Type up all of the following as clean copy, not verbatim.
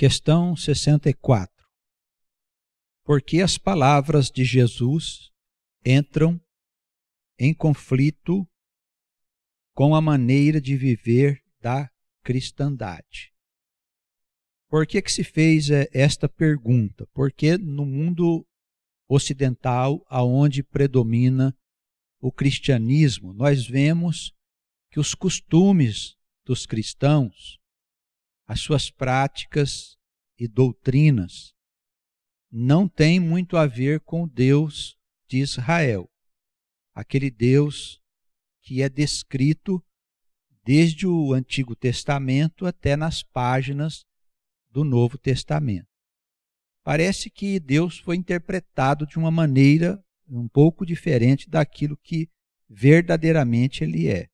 Questão 64. Por que as palavras de Jesus entram em conflito com a maneira de viver da cristandade? Por que se fez esta pergunta? Porque no mundo ocidental, aonde predomina o cristianismo, nós vemos que os costumes dos cristãos, as suas práticas e doutrinas, não têm muito a ver com o Deus de Israel, aquele Deus que é descrito desde o Antigo Testamento até nas páginas do Novo Testamento. Parece que Deus foi interpretado de uma maneira um pouco diferente daquilo que verdadeiramente Ele é.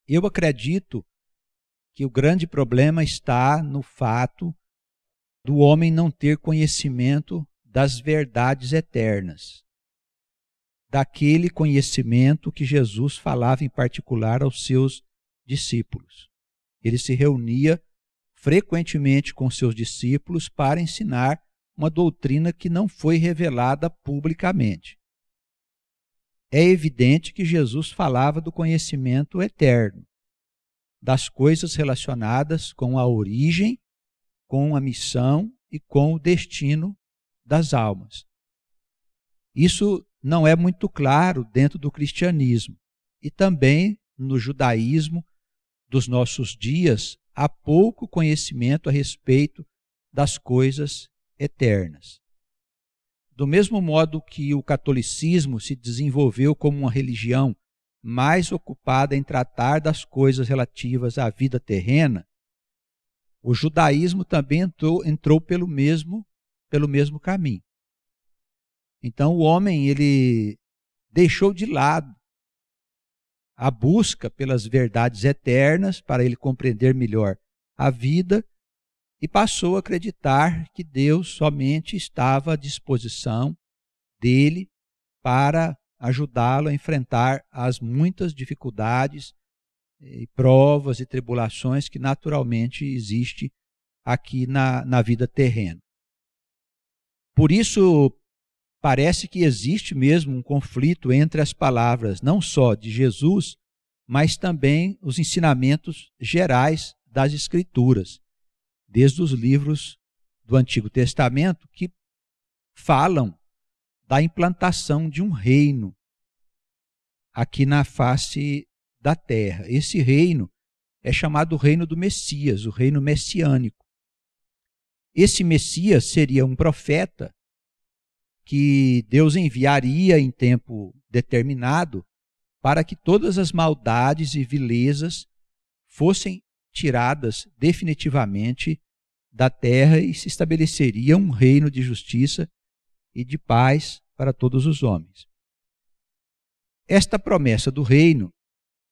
Eu acredito que o grande problema está no fato do homem não ter conhecimento das verdades eternas, daquele conhecimento que Jesus falava em particular aos seus discípulos. Ele se reunia frequentemente com seus discípulos para ensinar uma doutrina que não foi revelada publicamente. É evidente que Jesus falava do conhecimento eterno, das coisas relacionadas com a origem, com a missão e com o destino das almas. Isso não é muito claro dentro do cristianismo e também no judaísmo dos nossos dias há pouco conhecimento a respeito das coisas eternas. Do mesmo modo que o catolicismo se desenvolveu como uma religião mais ocupada em tratar das coisas relativas à vida terrena, o judaísmo também entrou pelo mesmo caminho. Então o homem ele deixou de lado a busca pelas verdades eternas para ele compreender melhor a vida e passou a acreditar que Deus somente estava à disposição dele para ajudá-lo a enfrentar as muitas dificuldades, e provas e tribulações que naturalmente existem aqui na vida terrena. Por isso, parece que existe mesmo um conflito entre as palavras, não só de Jesus, mas também os ensinamentos gerais das Escrituras, desde os livros do Antigo Testamento, que falam da implantação de um reino aqui na face da terra. Esse reino é chamado o reino do Messias, o reino messiânico. Esse Messias seria um profeta que Deus enviaria em tempo determinado para que todas as maldades e vilezas fossem tiradas definitivamente da terra e se estabeleceria um reino de justiça e de paz para todos os homens. Esta promessa do reino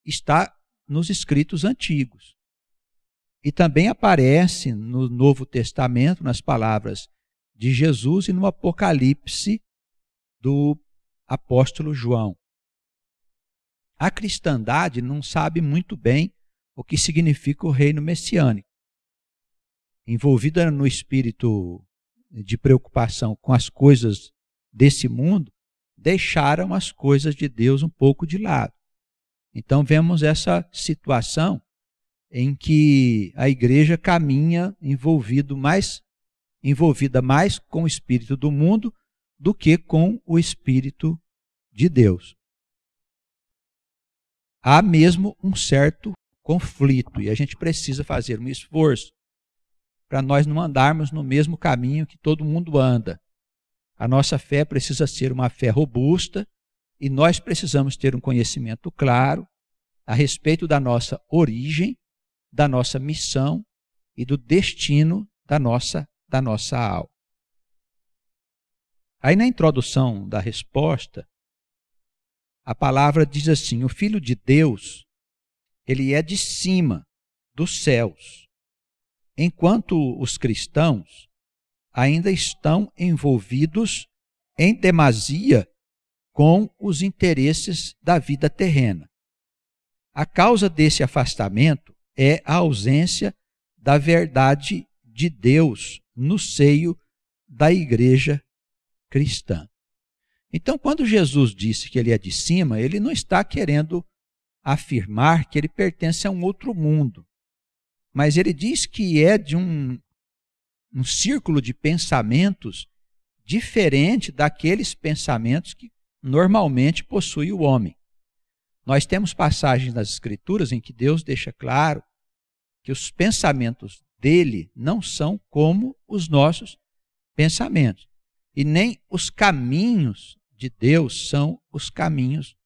está nos escritos antigos e também aparece no Novo Testamento, nas palavras de Jesus e no Apocalipse do apóstolo João. A cristandade não sabe muito bem o que significa o reino messiânico. Envolvida no espírito de preocupação com as coisas desse mundo, deixaram as coisas de Deus um pouco de lado. Então vemos essa situação em que a igreja caminha envolvida mais com o espírito do mundo do que com o espírito de Deus. Há mesmo um certo conflito e a gente precisa fazer um esforço para nós não andarmos no mesmo caminho que todo mundo anda. A nossa fé precisa ser uma fé robusta e nós precisamos ter um conhecimento claro a respeito da nossa origem, da nossa missão e do destino da nossa alma. Aí na introdução da resposta, a palavra diz assim: o Filho de Deus, ele é de cima dos céus, enquanto os cristãos ainda estão envolvidos em demasia com os interesses da vida terrena. A causa desse afastamento é a ausência da verdade de Deus no seio da igreja cristã. Então, quando Jesus disse que ele é de cima, ele não está querendo afirmar que ele pertence a um outro mundo, mas ele diz que é de um círculo de pensamentos diferente daqueles pensamentos que normalmente possui o homem. Nós temos passagens nas Escrituras em que Deus deixa claro que os pensamentos dele não são como os nossos pensamentos, e nem os caminhos de Deus são os caminhos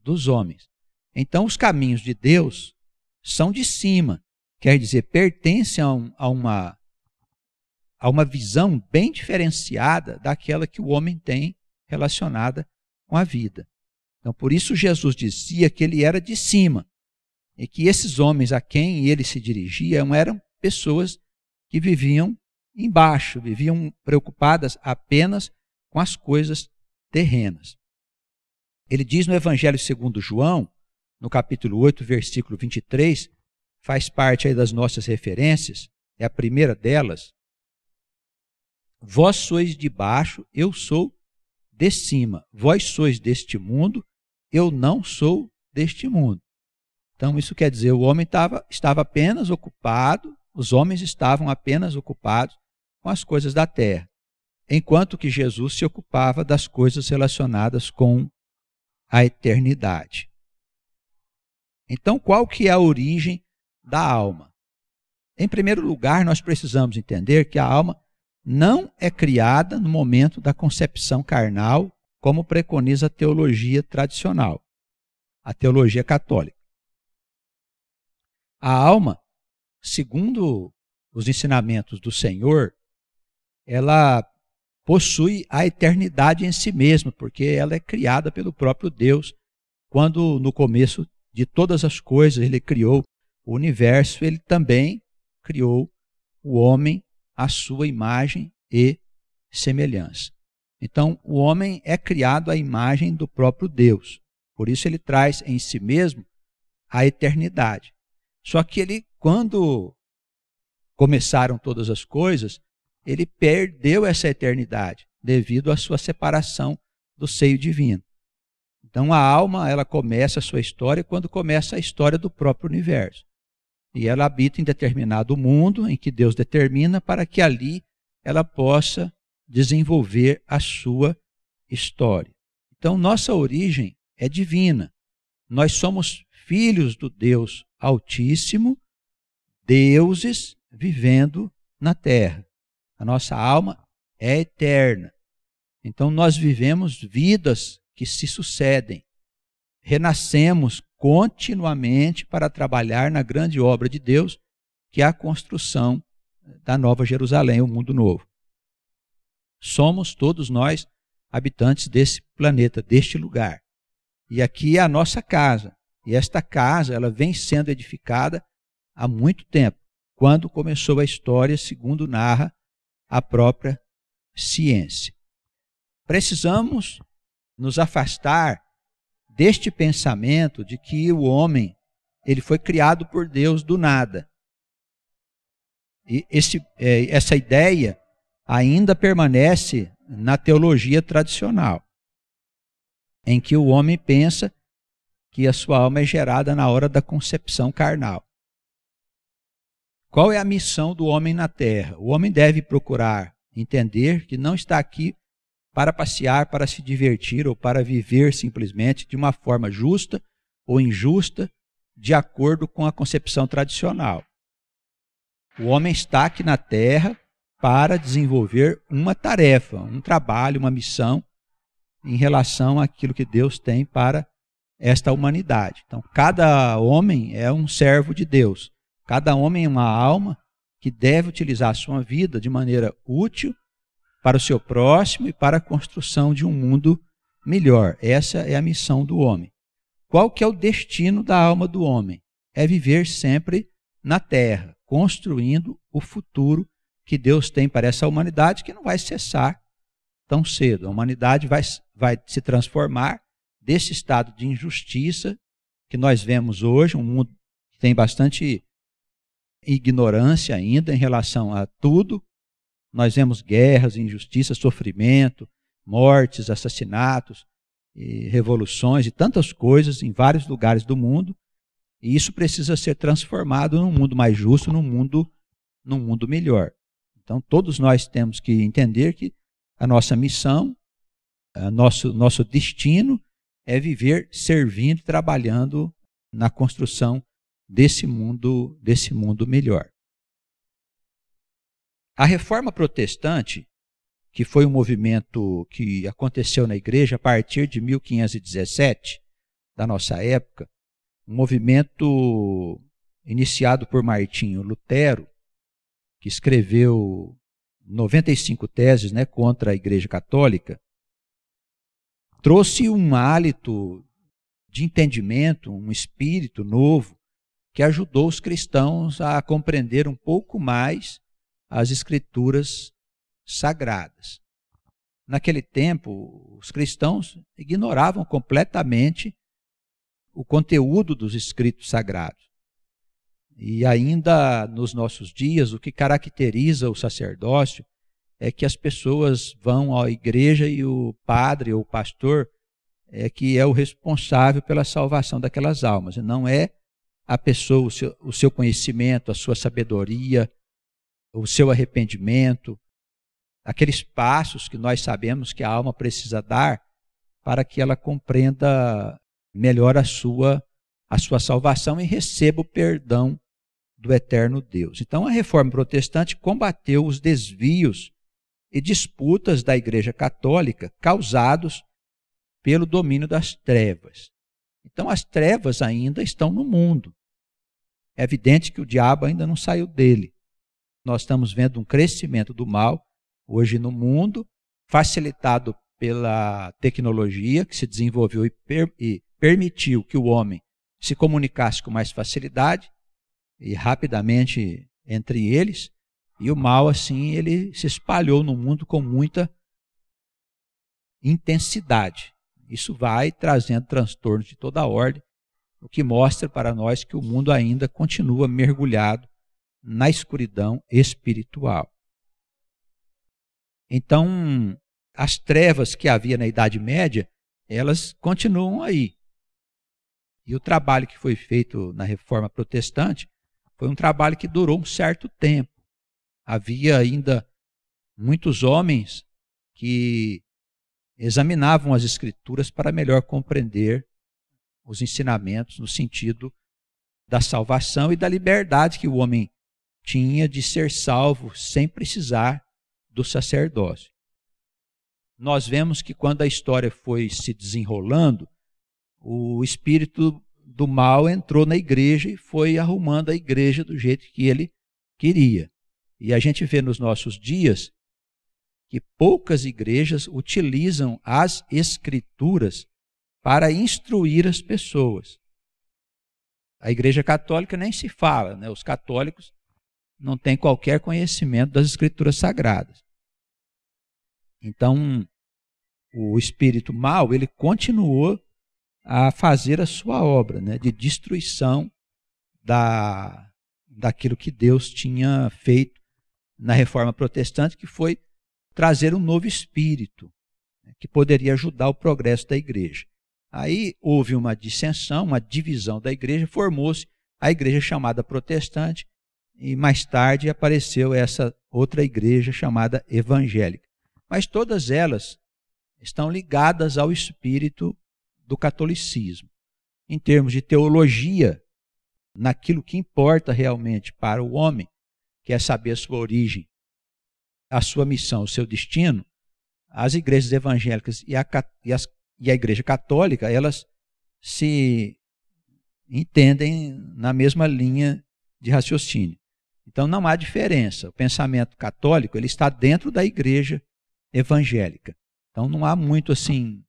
dos homens. Então, os caminhos de Deus são de cima, quer dizer, pertencem a uma visão bem diferenciada daquela que o homem tem relacionada com a vida. Então, por isso Jesus dizia que ele era de cima, e que esses homens a quem ele se dirigia eram pessoas que viviam embaixo, viviam preocupadas apenas com as coisas terrenas. Ele diz no Evangelho segundo João, no capítulo 8, versículo 23, faz parte aí das nossas referências, é a primeira delas. Vós sois de baixo, eu sou de cima. Vós sois deste mundo, eu não sou deste mundo. Então isso quer dizer, o homem estava apenas ocupado, os homens estavam apenas ocupados com as coisas da terra, enquanto que Jesus se ocupava das coisas relacionadas com a eternidade. Então, qual que é a origem da alma? Em primeiro lugar, nós precisamos entender que a alma não é criada no momento da concepção carnal, como preconiza a teologia tradicional, a teologia católica. A alma, segundo os ensinamentos do Senhor, ela possui a eternidade em si mesma, porque ela é criada pelo próprio Deus. Quando no começo de todas as coisas ele criou o universo, ele também criou o homem à sua imagem e semelhança. Então, o homem é criado à imagem do próprio Deus. Por isso ele traz em si mesmo a eternidade. Só que ele, quando começaram todas as coisas, ele perdeu essa eternidade devido à sua separação do seio divino. Então a alma, ela começa a sua história quando começa a história do próprio universo. E ela habita em determinado mundo em que Deus determina para que ali ela possa desenvolver a sua história. Então nossa origem é divina. Nós somos filhos do Deus Altíssimo, deuses vivendo na terra. A nossa alma é eterna. Então nós vivemos vidas que se sucedem. Renascemos continuamente para trabalhar na grande obra de Deus, que é a construção da Nova Jerusalém, o mundo novo. Somos todos nós habitantes desse planeta, deste lugar. E aqui é a nossa casa. E esta casa, ela vem sendo edificada há muito tempo, quando começou a história, segundo narra a própria ciência. Precisamos nos afastar deste pensamento de que o homem ele foi criado por Deus do nada. E essa ideia ainda permanece na teologia tradicional, em que o homem pensa que a sua alma é gerada na hora da concepção carnal. Qual é a missão do homem na terra? O homem deve procurar entender que não está aqui para passear, para se divertir ou para viver simplesmente de uma forma justa ou injusta, de acordo com a concepção tradicional. O homem está aqui na terra para desenvolver uma tarefa, um trabalho, uma missão em relação àquilo que Deus tem para esta humanidade. Então, cada homem é um servo de Deus. Cada homem é uma alma que deve utilizar a sua vida de maneira útil para o seu próximo e para a construção de um mundo melhor. Essa é a missão do homem. Qual que é o destino da alma do homem? É viver sempre na terra, construindo o futuro que Deus tem para essa humanidade, que não vai cessar tão cedo. A humanidade vai se transformar desse estado de injustiça que nós vemos hoje, um mundo que tem bastante ignorância ainda em relação a tudo. Nós vemos guerras, injustiças, sofrimento, mortes, assassinatos, e revoluções e tantas coisas em vários lugares do mundo. E isso precisa ser transformado num mundo mais justo, num mundo melhor. Então todos nós temos que entender que a nossa missão, nosso destino é viver servindo, trabalhando na construção desse mundo melhor. A Reforma Protestante, que foi um movimento que aconteceu na igreja a partir de 1517, da nossa época, um movimento iniciado por Martinho Lutero, que escreveu 95 teses, né, contra a Igreja Católica, trouxe um hálito de entendimento, um espírito novo, que ajudou os cristãos a compreender um pouco mais as Escrituras sagradas. Naquele tempo, os cristãos ignoravam completamente o conteúdo dos escritos sagrados. E ainda nos nossos dias, o que caracteriza o sacerdócio é que as pessoas vão à igreja e o padre ou o pastor é que é o responsável pela salvação daquelas almas. E não é a pessoa, o seu conhecimento, a sua sabedoria, o seu arrependimento, aqueles passos que nós sabemos que a alma precisa dar para que ela compreenda melhor a sua salvação e receba o perdão do eterno Deus. Então a Reforma Protestante combateu os desvios e disputas da Igreja Católica causados pelo domínio das trevas. Então as trevas ainda estão no mundo. É evidente que o diabo ainda não saiu dele. Nós estamos vendo um crescimento do mal hoje no mundo, facilitado pela tecnologia que se desenvolveu e permitiu que o homem se comunicasse com mais facilidade e rapidamente entre eles, e o mal assim ele se espalhou no mundo com muita intensidade. Isso vai trazendo transtornos de toda a ordem, o que mostra para nós que o mundo ainda continua mergulhado na escuridão espiritual. Então, as trevas que havia na Idade Média, elas continuam aí. E o trabalho que foi feito na Reforma Protestante foi um trabalho que durou um certo tempo. Havia ainda muitos homens que examinavam as Escrituras para melhor compreender os ensinamentos no sentido da salvação e da liberdade que o homem tinha de ser salvo sem precisar do sacerdócio. Nós vemos que quando a história foi se desenrolando, o espírito do mal entrou na igreja e foi arrumando a igreja do jeito que ele queria. E a gente vê nos nossos dias que poucas igrejas utilizam as Escrituras para instruir as pessoas. A Igreja Católica nem se fala, né? Os católicos não têm qualquer conhecimento das Escrituras Sagradas. Então, o espírito mau, ele continuou a fazer a sua obra, né, de destruição daquilo que Deus tinha feito na Reforma Protestante, que foi trazer um novo espírito, né, que poderia ajudar o progresso da igreja. Aí houve uma dissensão, uma divisão da igreja, formou-se a igreja chamada protestante, e mais tarde apareceu essa outra igreja chamada evangélica. Mas todas elas estão ligadas ao espírito do catolicismo. Em termos de teologia, naquilo que importa realmente para o homem, que é saber a sua origem, a sua missão, o seu destino, as igrejas evangélicas e a igreja católica, elas se entendem na mesma linha de raciocínio. Então não há diferença. O pensamento católico ele está dentro da igreja evangélica. Então não há muito assim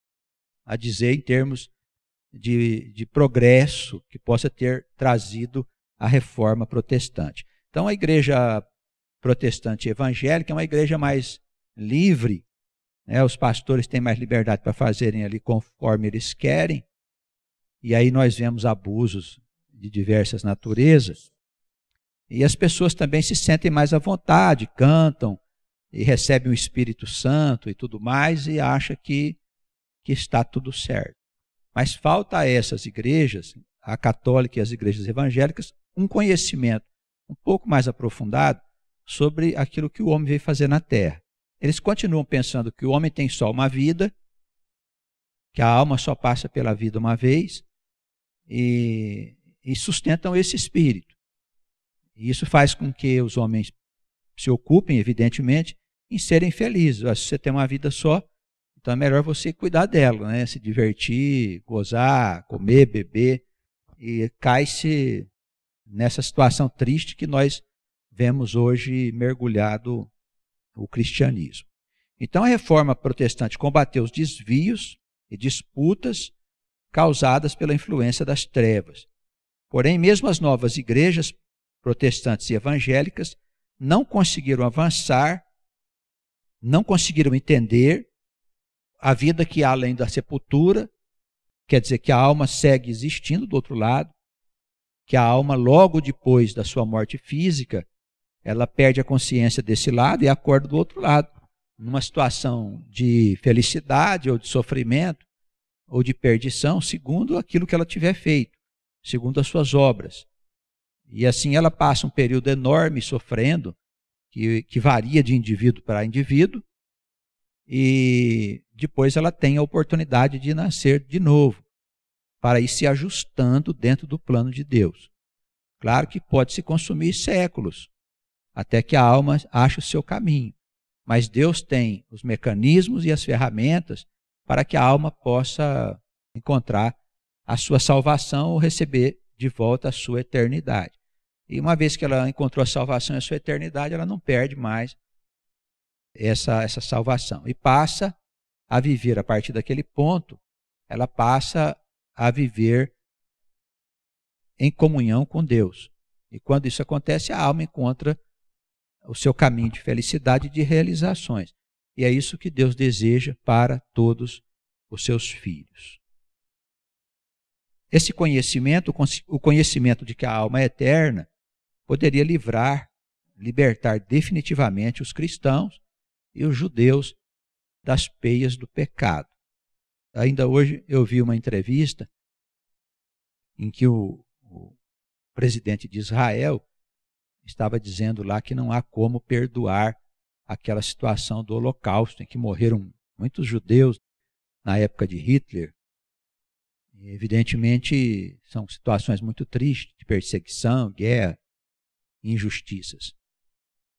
a dizer em termos de progresso que possa ter trazido a reforma protestante. Então a igreja protestante evangélica é uma igreja mais livre, né? Os pastores têm mais liberdade para fazerem ali conforme eles querem, e aí nós vemos abusos de diversas naturezas. E as pessoas também se sentem mais à vontade, cantam e recebem o Espírito Santo e tudo mais e acham que está tudo certo. Mas falta a essas igrejas, a católica e as igrejas evangélicas, um conhecimento um pouco mais aprofundado sobre aquilo que o homem veio fazer na Terra. Eles continuam pensando que o homem tem só uma vida, que a alma só passa pela vida uma vez, e sustentam esse espírito. E isso faz com que os homens se ocupem, evidentemente, em serem felizes. Se você tem uma vida só, então é melhor você cuidar dela, né? Se divertir, gozar, comer, beber, e cai-se nessa situação triste que nós vemos hoje mergulhado o cristianismo. Então a reforma protestante combateu os desvios e disputas causadas pela influência das trevas. Porém, mesmo as novas igrejas protestantes e evangélicas não conseguiram avançar, não conseguiram entender a vida que há além da sepultura, quer dizer que a alma segue existindo do outro lado, que a alma logo depois da sua morte física, ela perde a consciência desse lado e acorda do outro lado, numa situação de felicidade ou de sofrimento ou de perdição, segundo aquilo que ela tiver feito, segundo as suas obras. E assim ela passa um período enorme sofrendo, que varia de indivíduo para indivíduo, e depois ela tem a oportunidade de nascer de novo, para ir se ajustando dentro do plano de Deus. Claro que pode se consumir séculos, até que a alma ache o seu caminho. Mas Deus tem os mecanismos e as ferramentas para que a alma possa encontrar a sua salvação ou receber de volta a sua eternidade. E uma vez que ela encontrou a salvação e a sua eternidade, ela não perde mais essa salvação. E passa a viver, a partir daquele ponto, ela passa a viver em comunhão com Deus. E quando isso acontece, a alma encontra o seu caminho de felicidade e de realizações. E é isso que Deus deseja para todos os seus filhos. Esse conhecimento, o conhecimento de que a alma é eterna, poderia libertar definitivamente os cristãos e os judeus das peias do pecado. Ainda hoje eu vi uma entrevista em que o presidente de Israel estava dizendo lá que não há como perdoar aquela situação do Holocausto, em que morreram muitos judeus na época de Hitler. E, evidentemente, são situações muito tristes, de perseguição, guerra, injustiças.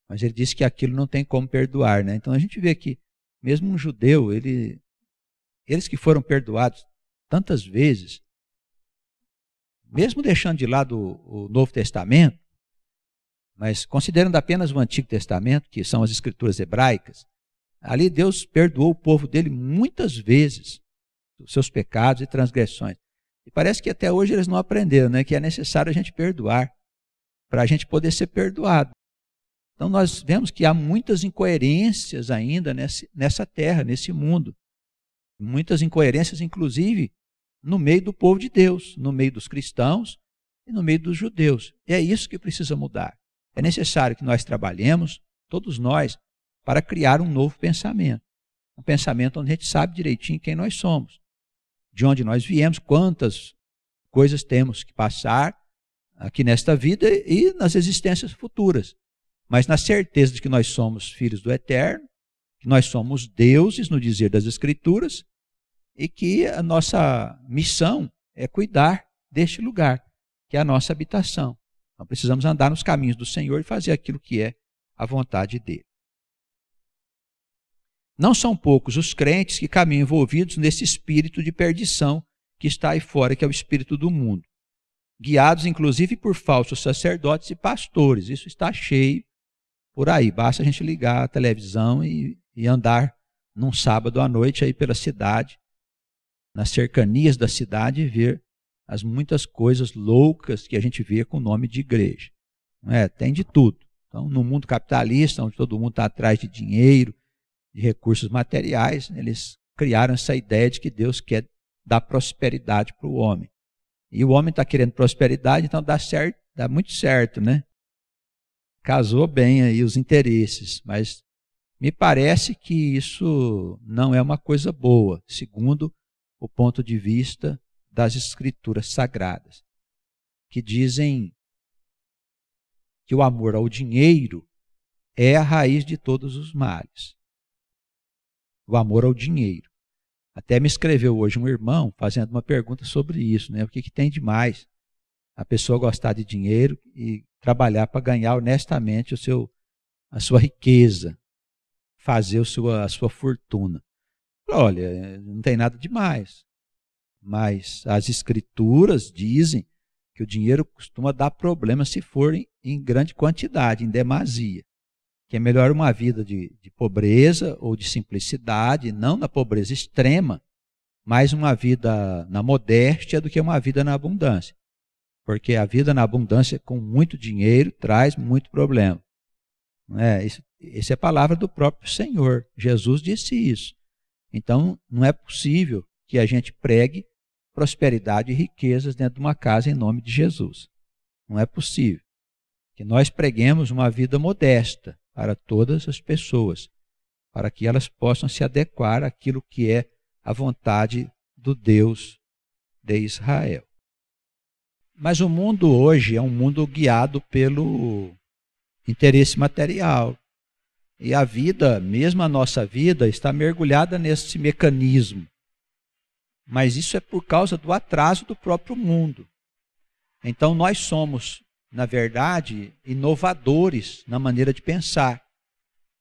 Mas ele disse que aquilo não tem como perdoar, né? Então a gente vê que mesmo um judeu, eles que foram perdoados tantas vezes, mesmo deixando de lado o Novo Testamento, mas considerando apenas o Antigo Testamento, que são as escrituras hebraicas, ali Deus perdoou o povo dele muitas vezes, os seus pecados e transgressões. E parece que até hoje eles não aprenderam, né, que é necessário a gente perdoar, para a gente poder ser perdoado. Então nós vemos que há muitas incoerências ainda nessa terra, nesse mundo. Muitas incoerências, inclusive, no meio do povo de Deus, no meio dos cristãos e no meio dos judeus. E é isso que precisa mudar. É necessário que nós trabalhemos, todos nós, para criar um novo pensamento. Um pensamento onde a gente sabe direitinho quem nós somos, de onde nós viemos, quantas coisas temos que passar aqui nesta vida e nas existências futuras. Mas na certeza de que nós somos filhos do Eterno, que nós somos deuses no dizer das Escrituras e que a nossa missão é cuidar deste lugar, que é a nossa habitação. Nós precisamos andar nos caminhos do Senhor e fazer aquilo que é a vontade dele. Não são poucos os crentes que caminham envolvidos nesse espírito de perdição que está aí fora, que é o espírito do mundo, guiados inclusive por falsos sacerdotes e pastores. Isso está cheio por aí. Basta a gente ligar a televisão e andar num sábado à noite aí pela cidade, nas cercanias da cidade, e ver as muitas coisas loucas que a gente vê com o nome de igreja. Tem de tudo. Então, no mundo capitalista, onde todo mundo está atrás de dinheiro, de recursos materiais, eles criaram essa ideia de que Deus quer dar prosperidade para o homem. E o homem está querendo prosperidade, então dá muito certo, né? casou bem aí os interesses, mas me parece que isso não é uma coisa boa, segundo o ponto de vista das Escrituras Sagradas, que dizem que o amor ao dinheiro é a raiz de todos os males. O amor ao dinheiro. Até me escreveu hoje um irmão fazendo uma pergunta sobre isso, né? O que tem de mais a pessoa gostar de dinheiro e trabalhar para ganhar honestamente a sua riqueza, fazer a sua fortuna. Olha, não tem nada demais, mas as Escrituras dizem que o dinheiro costuma dar problema se for em grande quantidade, em demasia. Que é melhor uma vida de pobreza ou de simplicidade, não na pobreza extrema, mas uma vida na modéstia do que uma vida na abundância. Porque a vida na abundância com muito dinheiro traz muito problema. Isso é a palavra do próprio Senhor. Jesus disse isso. Então, não é possível que a gente pregue prosperidade e riquezas dentro de uma casa em nome de Jesus. Não é possível. Que nós preguemos uma vida modesta para todas as pessoas, para que elas possam se adequar àquilo que é a vontade do Deus de Israel. Mas o mundo hoje é um mundo guiado pelo interesse material. E a vida, mesmo a nossa vida, está mergulhada nesse mecanismo. Mas isso é por causa do atraso do próprio mundo. Então nós somos, na verdade, inovadores na maneira de pensar.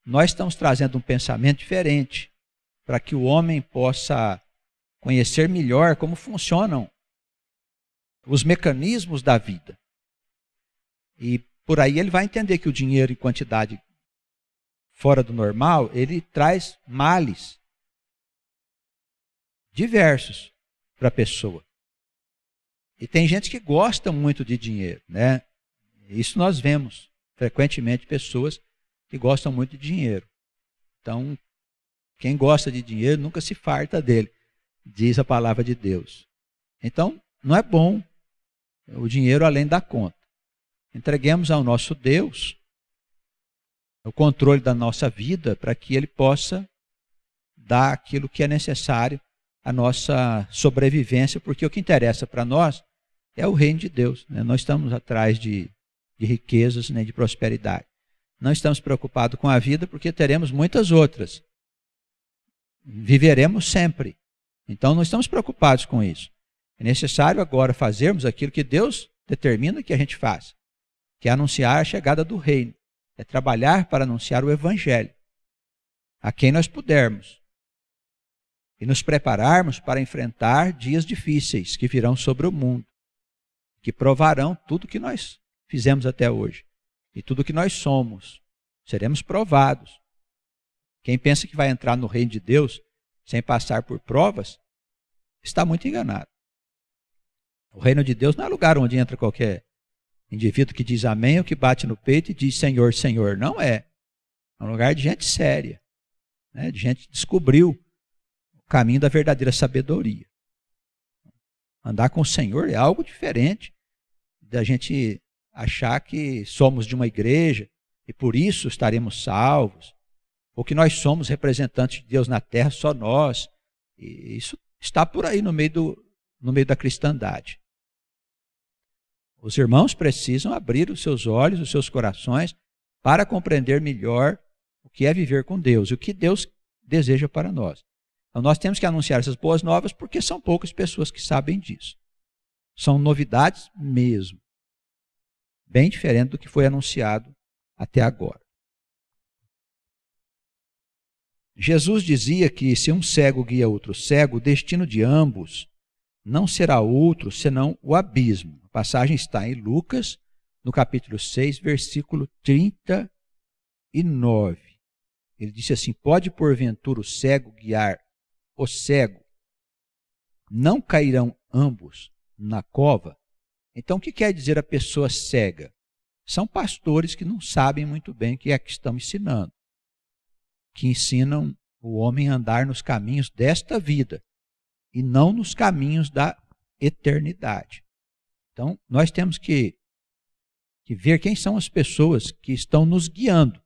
Nós estamos trazendo um pensamento diferente para que o homem possa conhecer melhor como funcionam os mecanismos da vida. E por aí ele vai entender que o dinheiro em quantidade fora do normal, ele traz males diversos para a pessoa. E tem gente que gosta muito de dinheiro, né? Isso nós vemos frequentemente pessoas que gostam muito de dinheiro. Então, quem gosta de dinheiro nunca se farta dele, diz a palavra de Deus. Então, não é bom o dinheiro além da conta. Entreguemos ao nosso Deus o controle da nossa vida para que Ele possa dar aquilo que é necessário à nossa sobrevivência, porque o que interessa para nós é o reino de Deus. Né? Nós estamos atrás de riquezas, nem de prosperidade. Não estamos preocupados com a vida porque teremos muitas outras. Viveremos sempre. Então não estamos preocupados com isso. É necessário agora fazermos aquilo que Deus determina que a gente faça, que é anunciar a chegada do reino. É trabalhar para anunciar o evangelho a quem nós pudermos. E nos prepararmos para enfrentar dias difíceis que virão sobre o mundo, que provarão tudo que nós fizemos até hoje. E tudo que nós somos, seremos provados. Quem pensa que vai entrar no reino de Deus sem passar por provas, está muito enganado. O reino de Deus não é lugar onde entra qualquer indivíduo que diz amém ou que bate no peito e diz Senhor, Senhor. Não é. É um lugar de gente séria, né? De gente que descobriu o caminho da verdadeira sabedoria. Andar com o Senhor é algo diferente da gente achar que somos de uma igreja e por isso estaremos salvos, ou que nós somos representantes de Deus na terra, só nós. E isso está por aí no meio da cristandade. Os irmãos precisam abrir os seus olhos, os seus corações, para compreender melhor o que é viver com Deus e o que Deus deseja para nós. Então nós temos que anunciar essas boas novas porque são poucas pessoas que sabem disso. São novidades mesmo. Bem diferente do que foi anunciado até agora. Jesus dizia que se um cego guia outro cego, o destino de ambos não será outro senão o abismo. A passagem está em Lucas, no capítulo 6, versículo 39. Ele disse assim: pode porventura o cego guiar o cego? Não cairão ambos na cova? Então, o que quer dizer a pessoa cega? São pastores que não sabem muito bem o que é que estão ensinando, que ensinam o homem a andar nos caminhos desta vida e não nos caminhos da eternidade. Então, nós temos que que ver quem são as pessoas que estão nos guiando.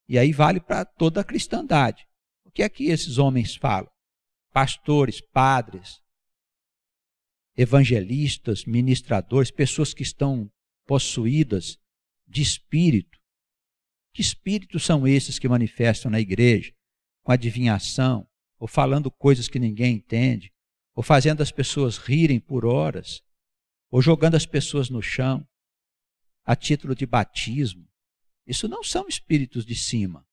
E aí vale para toda a cristandade. O que é que esses homens falam? Pastores, padres, evangelistas, ministradores, pessoas que estão possuídas de espírito. Que espíritos são esses que manifestam na igreja? Com adivinhação, ou falando coisas que ninguém entende, ou fazendo as pessoas rirem por horas, ou jogando as pessoas no chão, a título de batismo. Isso não são espíritos de cima,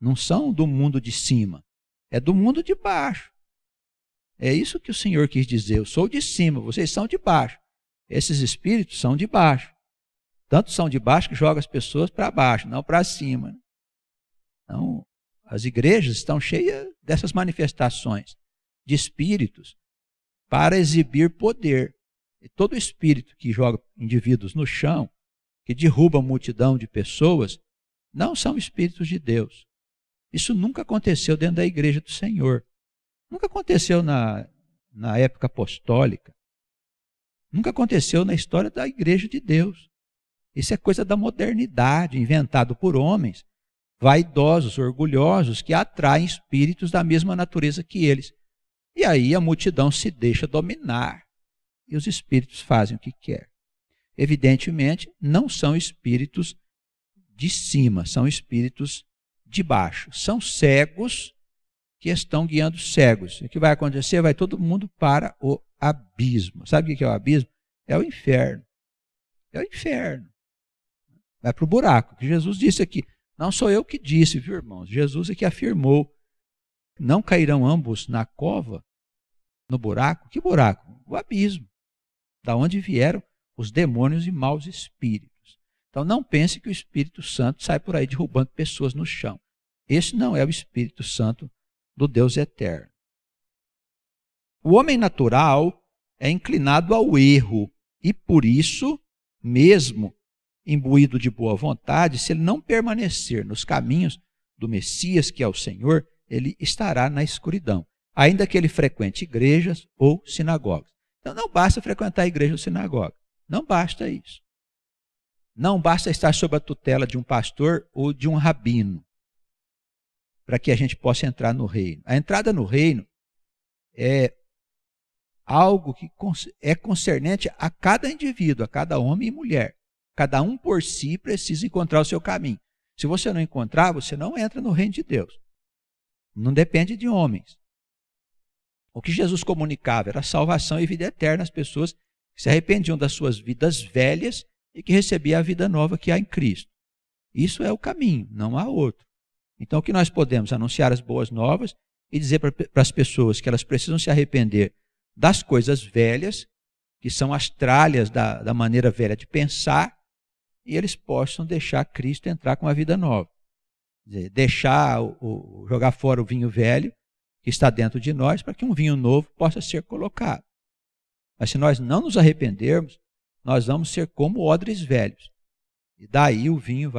não são do mundo de cima, é do mundo de baixo. É isso que o Senhor quis dizer, eu sou de cima, vocês são de baixo. Esses espíritos são de baixo. Tanto são de baixo que jogam as pessoas para baixo, não para cima. Então, as igrejas estão cheias dessas manifestações de espíritos para exibir poder. E todo espírito que joga indivíduos no chão, que derruba a multidão de pessoas, não são espíritos de Deus. Isso nunca aconteceu dentro da igreja do Senhor. Nunca aconteceu na época apostólica. Nunca aconteceu na história da igreja de Deus. Isso é coisa da modernidade, inventado por homens, vaidosos, orgulhosos, que atraem espíritos da mesma natureza que eles. E aí a multidão se deixa dominar. E os espíritos fazem o que quer. Evidentemente, não são espíritos de cima, são espíritos de baixo. São cegos que estão guiando cegos. O que vai acontecer? Vai todo mundo para o abismo. Sabe o que é o abismo? É o inferno. É o inferno. Vai para o buraco. Que Jesus disse aqui. Não sou eu que disse, viu, irmãos? Jesus é que afirmou. Não cairão ambos na cova, no buraco? Que buraco? O abismo. Da onde vieram os demônios e maus espíritos. Então não pense que o Espírito Santo sai por aí derrubando pessoas no chão. Esse não é o Espírito Santo do Deus eterno. O homem natural é inclinado ao erro e por isso, mesmo imbuído de boa vontade, se ele não permanecer nos caminhos do Messias, que é o Senhor, ele estará na escuridão, ainda que ele frequente igrejas ou sinagogas. Então não basta frequentar a igreja ou sinagoga, não basta isso. Não basta estar sob a tutela de um pastor ou de um rabino para que a gente possa entrar no reino. A entrada no reino é algo que é concernente a cada indivíduo, a cada homem e mulher. Cada um por si precisa encontrar o seu caminho. Se você não encontrar, você não entra no reino de Deus. Não depende de homens. O que Jesus comunicava era salvação e vida eterna às pessoas que se arrependiam das suas vidas velhas e que recebiam a vida nova que há em Cristo. Isso é o caminho, não há outro. Então o que nós podemos? Anunciar as boas novas e dizer para as pessoas que elas precisam se arrepender das coisas velhas, que são as tralhas da maneira velha de pensar, e eles possam deixar Cristo entrar com a vida nova. Quer dizer, deixar, jogar fora o vinho velho que está dentro de nós, para que um vinho novo possa ser colocado. Mas se nós não nos arrependermos, nós vamos ser como odres velhos. E daí o vinho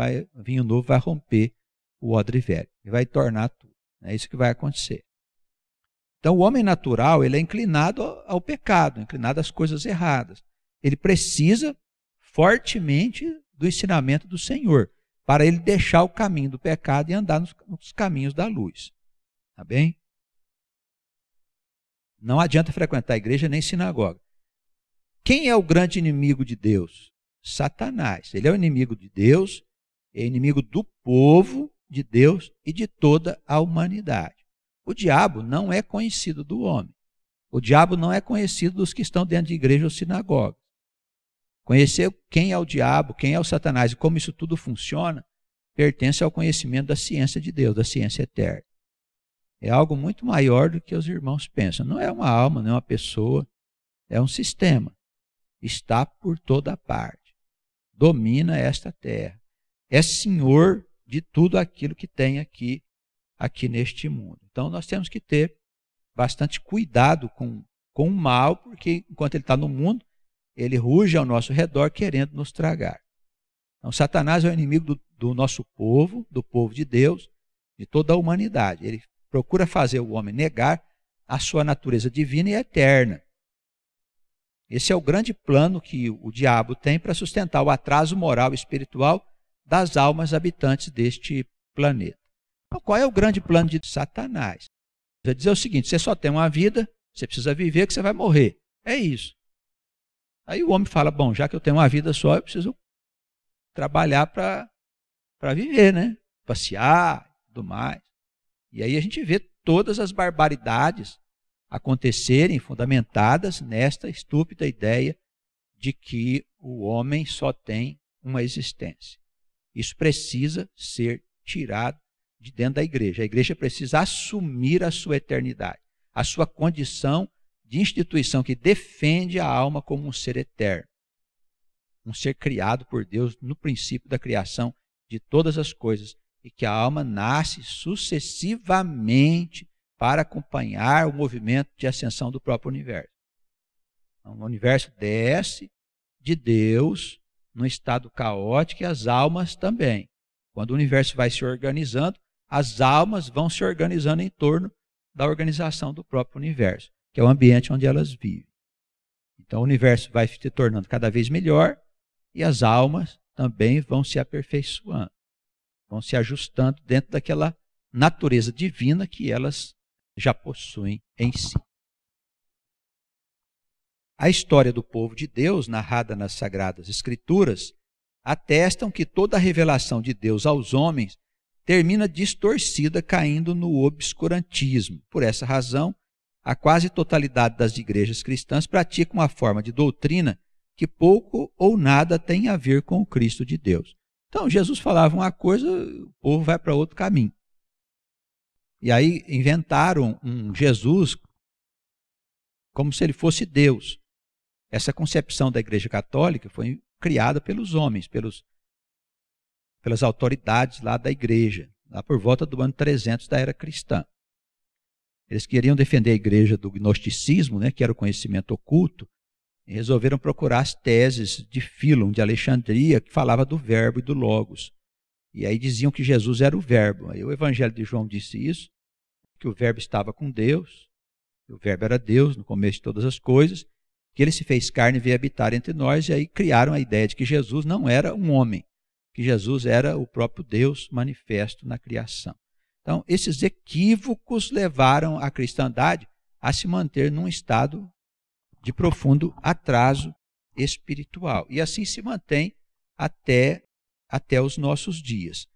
novo vai romper o odre velho e vai tornar tudo. É isso que vai acontecer. Então o homem natural, ele é inclinado ao pecado, inclinado às coisas erradas. Ele precisa fortemente do ensinamento do Senhor, para ele deixar o caminho do pecado e andar nos caminhos da luz. Tá bem? Não adianta frequentar a igreja nem sinagoga. Quem é o grande inimigo de Deus? Satanás. Ele é o inimigo de Deus, é inimigo do povo de Deus e de toda a humanidade. O diabo não é conhecido do homem. O diabo não é conhecido dos que estão dentro de igreja ou sinagoga. Conhecer quem é o diabo, quem é o Satanás e como isso tudo funciona, pertence ao conhecimento da ciência de Deus, da ciência eterna. É algo muito maior do que os irmãos pensam. Não é uma alma, não é uma pessoa, é um sistema. Está por toda parte. Domina esta terra. É senhor de tudo aquilo que tem aqui neste mundo. Então nós temos que ter bastante cuidado com o mal, porque enquanto ele está no mundo, ele ruge ao nosso redor querendo nos tragar. Então Satanás é o inimigo do nosso povo, do povo de Deus, de toda a humanidade. Ele procura fazer o homem negar a sua natureza divina e eterna. Esse é o grande plano que o diabo tem para sustentar o atraso moral e espiritual das almas habitantes deste planeta. Então, qual é o grande plano de Satanás? Vai dizer o seguinte: você só tem uma vida, você precisa viver que você vai morrer. É isso. Aí o homem fala: bom, já que eu tenho uma vida só, eu preciso trabalhar para viver, né? Passear e tudo mais. E aí a gente vê todas as barbaridades acontecerem fundamentadas nesta estúpida ideia de que o homem só tem uma existência. Isso precisa ser tirado de dentro da igreja. A igreja precisa assumir a sua eternidade, a sua condição de instituição que defende a alma como um ser eterno, um ser criado por Deus no princípio da criação de todas as coisas, e que a alma nasce sucessivamente para acompanhar o movimento de ascensão do próprio universo. Então, o universo desce de Deus num estado caótico e as almas também. Quando o universo vai se organizando, as almas vão se organizando em torno da organização do próprio universo, que é o ambiente onde elas vivem. Então o universo vai se tornando cada vez melhor e as almas também vão se aperfeiçoando, vão se ajustando dentro daquela natureza divina que elas já possuem em si. A história do povo de Deus, narrada nas Sagradas Escrituras, atestam que toda a revelação de Deus aos homens termina distorcida, caindo no obscurantismo. Por essa razão, a quase totalidade das igrejas cristãs pratica uma forma de doutrina que pouco ou nada tem a ver com o Cristo de Deus. Então, Jesus falava uma coisa, o povo vai para outro caminho. E aí inventaram um Jesus como se ele fosse Deus. Essa concepção da Igreja Católica foi criada pelos homens, pelas autoridades lá da igreja, lá por volta do ano 300 da era cristã. Eles queriam defender a igreja do gnosticismo, né, que era o conhecimento oculto, e resolveram procurar as teses de Fílon, de Alexandria, que falava do verbo e do logos. E aí diziam que Jesus era o verbo. Aí o Evangelho de João disse isso, que o verbo estava com Deus, que o verbo era Deus no começo de todas as coisas, que ele se fez carne e veio habitar entre nós, e aí criaram a ideia de que Jesus não era um homem, que Jesus era o próprio Deus manifesto na criação. Então, esses equívocos levaram a cristandade a se manter num estado de profundo atraso espiritual. E assim se mantém até os nossos dias.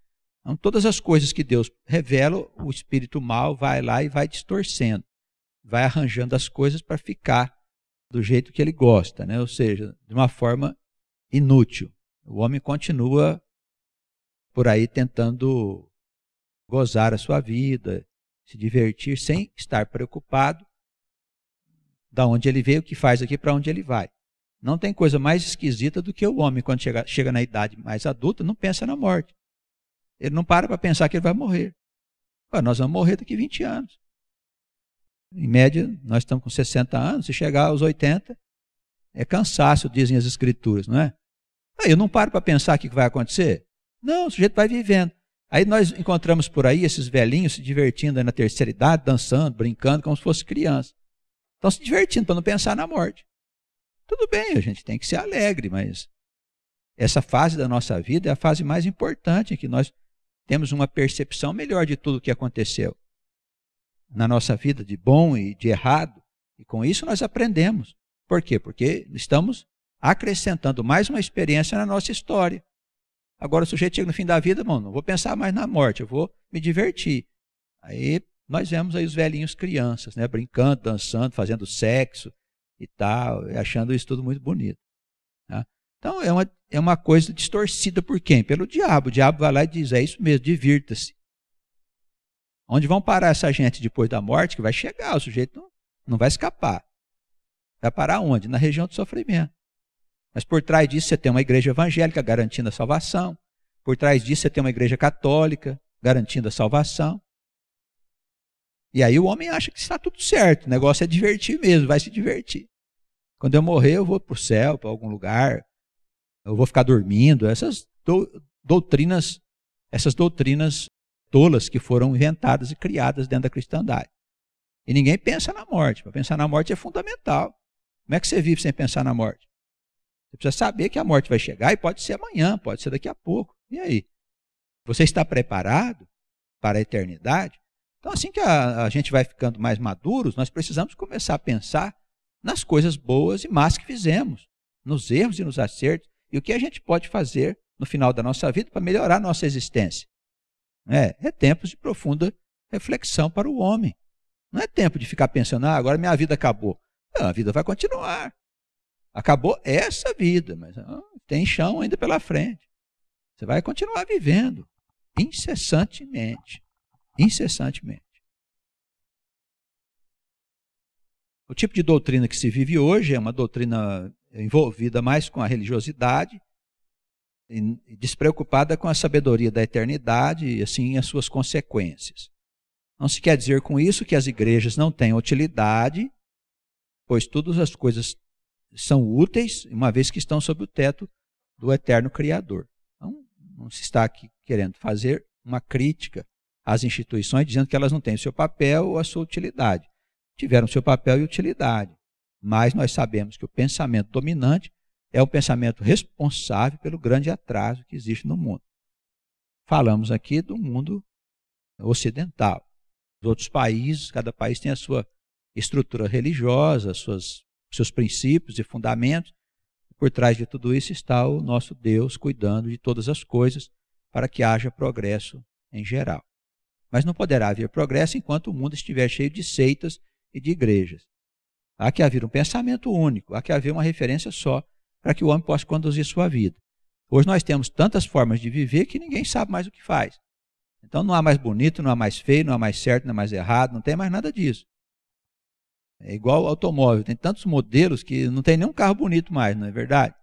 Então, todas as coisas que Deus revela, o espírito mal vai lá e vai distorcendo, vai arranjando as coisas para ficar do jeito que ele gosta, né? Ou seja, de uma forma inútil. O homem continua por aí tentando gozar a sua vida, se divertir, sem estar preocupado da onde ele veio, o que faz aqui, para onde ele vai. Não tem coisa mais esquisita do que o homem, quando chega na idade mais adulta, não pensa na morte. Ele não para pensar que ele vai morrer. Nós vamos morrer daqui 20 anos. Em média, nós estamos com 60 anos, se chegar aos 80, é cansaço, dizem as escrituras, não é? Aí eu não paro para pensar o que vai acontecer. Não, o sujeito vai vivendo. Aí nós encontramos por aí esses velhinhos se divertindo aí na terceira idade, dançando, brincando, como se fosse criança. Estão se divertindo para não pensar na morte. Tudo bem, a gente tem que ser alegre, mas essa fase da nossa vida é a fase mais importante, em que nós temos uma percepção melhor de tudo o que aconteceu na nossa vida, de bom e de errado, e com isso nós aprendemos. Por quê? Porque estamos acrescentando mais uma experiência na nossa história. Agora o sujeito chega no fim da vida, não vou pensar mais na morte, eu vou me divertir. Aí nós vemos aí os velhinhos crianças, né, brincando, dançando, fazendo sexo e tal, achando isso tudo muito bonito. Tá? Então é uma coisa distorcida por quem? Pelo diabo. O diabo vai lá e diz, é isso mesmo, divirta-se. Onde vão parar essa gente depois da morte? Que vai chegar, o sujeito não vai escapar. Vai parar onde? Na região do sofrimento. Mas por trás disso você tem uma igreja evangélica garantindo a salvação. Por trás disso você tem uma igreja católica garantindo a salvação. E aí o homem acha que está tudo certo. O negócio é divertir mesmo, vai se divertir. Quando eu morrer eu vou para o céu, para algum lugar. Eu vou ficar dormindo. Essas doutrinas tolas que foram inventadas e criadas dentro da cristandade. E ninguém pensa na morte. Para pensar na morte é fundamental. Como é que você vive sem pensar na morte? Você precisa saber que a morte vai chegar e pode ser amanhã, pode ser daqui a pouco. E aí? Você está preparado para a eternidade? Então, assim que a gente vai ficando mais maduros, nós precisamos começar a pensar nas coisas boas e más que fizemos, nos erros e nos acertos, e o que a gente pode fazer no final da nossa vida para melhorar a nossa existência. É tempos de profunda reflexão para o homem. Não é tempo de ficar pensando, agora minha vida acabou. Não, a vida vai continuar. Acabou essa vida, mas tem chão ainda pela frente. Você vai continuar vivendo incessantemente. Incessantemente. O tipo de doutrina que se vive hoje é uma doutrina envolvida mais com a religiosidade, e despreocupada com a sabedoria da eternidade e assim as suas consequências. Não se quer dizer com isso que as igrejas não têm utilidade, pois todas as coisas são úteis, uma vez que estão sob o teto do eterno Criador. Então, não se está aqui querendo fazer uma crítica às instituições, dizendo que elas não têm o seu papel ou a sua utilidade. Tiveram seu papel e utilidade, mas nós sabemos que o pensamento dominante é o pensamento responsável pelo grande atraso que existe no mundo. Falamos aqui do mundo ocidental. Os outros países, cada país tem a sua estrutura religiosa, seus princípios e fundamentos. Por trás de tudo isso está o nosso Deus cuidando de todas as coisas para que haja progresso em geral. Mas não poderá haver progresso enquanto o mundo estiver cheio de seitas e de igrejas. Há que haver um pensamento único, há que haver uma referência só para que o homem possa conduzir sua vida. Hoje nós temos tantas formas de viver que ninguém sabe mais o que faz. Então não há mais bonito, não há mais feio, não há mais certo, não há mais errado, não tem mais nada disso. É igual ao automóvel, tem tantos modelos que não tem nenhum carro bonito mais, não é verdade?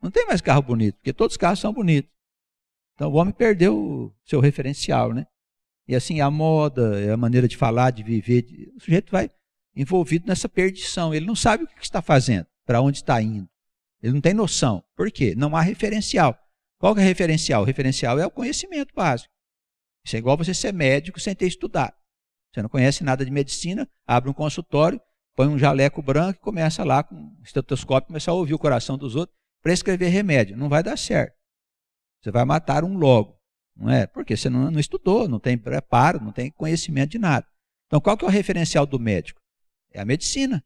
Não tem mais carro bonito, porque todos os carros são bonitos. Então o homem perdeu o seu referencial, né? E assim a moda, a maneira de falar, de viver, o sujeito vai envolvido nessa perdição. Ele não sabe o que está fazendo, para onde está indo. Ele não tem noção. Por quê? Não há referencial. Qual que é o referencial? O referencial é o conhecimento básico. Isso é igual você ser médico sem ter estudado. Você não conhece nada de medicina, abre um consultório, põe um jaleco branco e começa lá com um estetoscópio, começa a ouvir o coração dos outros, prescrever remédio. Não vai dar certo. Você vai matar um logo. Não é? Porque você não estudou, não tem preparo, não tem conhecimento de nada. Então qual que é o referencial do médico? É a medicina.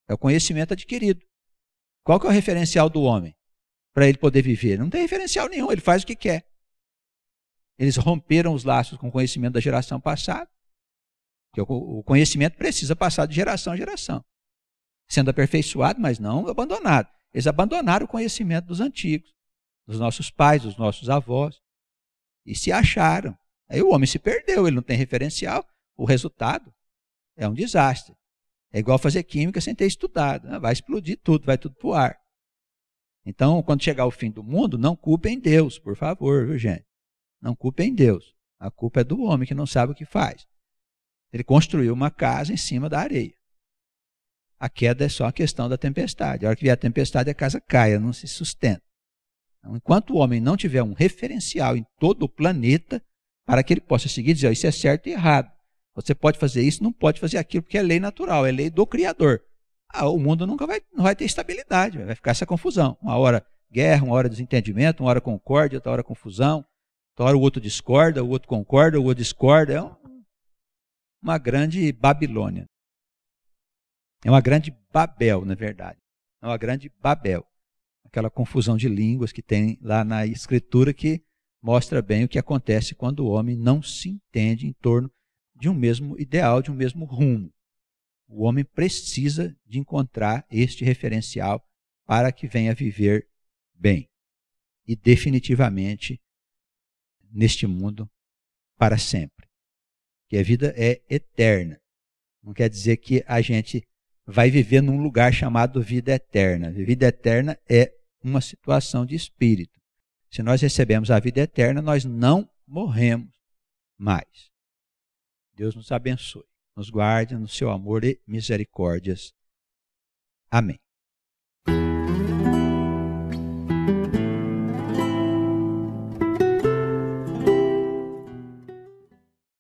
É o conhecimento adquirido. Qual que é o referencial do homem para ele poder viver? Não tem referencial nenhum, ele faz o que quer. Eles romperam os laços com o conhecimento da geração passada, porque o conhecimento precisa passar de geração em geração, sendo aperfeiçoado, mas não abandonado. Eles abandonaram o conhecimento dos antigos, dos nossos pais, dos nossos avós, e se acharam. Aí o homem se perdeu, ele não tem referencial, o resultado é um desastre. É igual fazer química sem ter estudado. Vai explodir tudo, vai tudo para o ar. Então, quando chegar o fim do mundo, não culpem Deus, por favor, viu, gente? Não culpem Deus. A culpa é do homem que não sabe o que faz. Ele construiu uma casa em cima da areia. A queda é só a questão da tempestade. A hora que vier a tempestade, a casa cai, não se sustenta. Então, enquanto o homem não tiver um referencial em todo o planeta, para que ele possa seguir e dizer, isso é certo e errado. Você pode fazer isso, não pode fazer aquilo, porque é lei natural, é lei do Criador. O mundo não vai ter estabilidade, vai ficar essa confusão. Uma hora guerra, uma hora desentendimento, uma hora concórdia, outra hora confusão, outra hora o outro discorda, o outro concorda, o outro discorda. É uma grande Babilônia. É uma grande Babel, na verdade. É uma grande Babel. Aquela confusão de línguas que tem lá na Escritura que mostra bem o que acontece quando o homem não se entende em torno de um mesmo ideal, de um mesmo rumo. O homem precisa de encontrar este referencial para que venha viver bem e definitivamente neste mundo para sempre. Que a vida é eterna. Não quer dizer que a gente vai viver num lugar chamado vida eterna. A vida eterna é uma situação de espírito. Se nós recebemos a vida eterna, nós não morremos mais. Deus nos abençoe, nos guarde no seu amor e misericórdias. Amém.